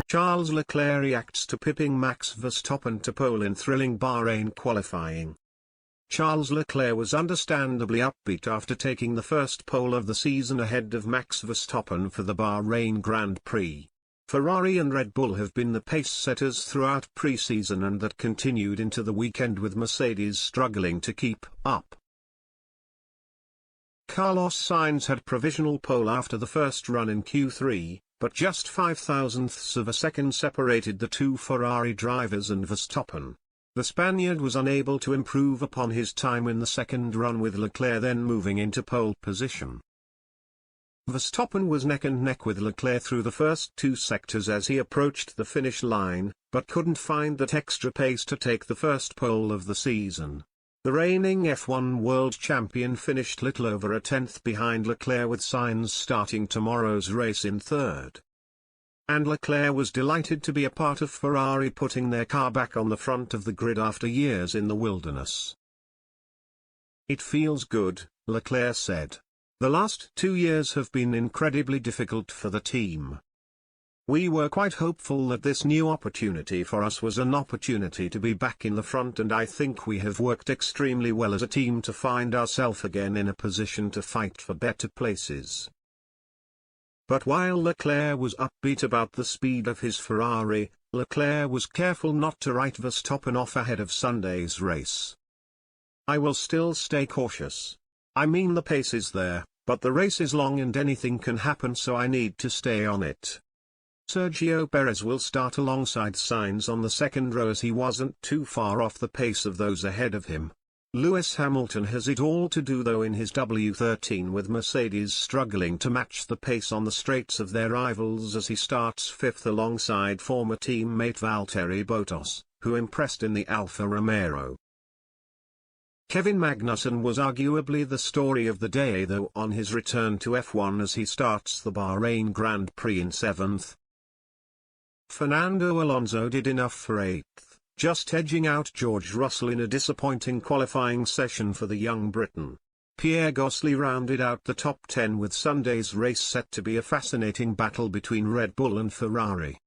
Charles Leclerc reacts to pipping Max Verstappen to pole in thrilling Bahrain qualifying. Charles Leclerc was understandably upbeat after taking the first pole of the season ahead of Max Verstappen for the Bahrain Grand Prix. Ferrari and Red Bull have been the pace setters throughout pre-season, and that continued into the weekend with Mercedes struggling to keep up. Carlos Sainz had provisional pole after the first run in Q3, but just 0.05 of a second separated the two Ferrari drivers and Verstappen. The Spaniard was unable to improve upon his time in the second run, with Leclerc then moving into pole position. Verstappen was neck and neck with Leclerc through the first two sectors as he approached the finish line, but couldn't find that extra pace to take the first pole of the season. The reigning F1 world champion finished little over a tenth behind Leclerc, with Sainz starting tomorrow's race in third. And Leclerc was delighted to be a part of Ferrari putting their car back on the front of the grid after years in the wilderness. "It feels good," Leclerc said. "The last 2 years have been incredibly difficult for the team. We were quite hopeful that this new opportunity for us was an opportunity to be back in the front, and I think we have worked extremely well as a team to find ourselves again in a position to fight for better places." But while Leclerc was upbeat about the speed of his Ferrari, Leclerc was careful not to write Verstappen off ahead of Sunday's race. "I will still stay cautious. I mean, the pace is there, but the race is long and anything can happen, so I need to stay on it." Sergio Perez will start alongside Sainz on the second row, as he wasn't too far off the pace of those ahead of him. Lewis Hamilton has it all to do though in his W13, with Mercedes struggling to match the pace on the straights of their rivals as he starts fifth alongside former teammate Valtteri Bottas, who impressed in the Alfa Romeo. Kevin Magnussen was arguably the story of the day though on his return to F1 as he starts the Bahrain Grand Prix in seventh. Fernando Alonso did enough for eighth, just edging out George Russell in a disappointing qualifying session for the young Briton. Pierre Gasly rounded out the top 10, with Sunday's race set to be a fascinating battle between Red Bull and Ferrari.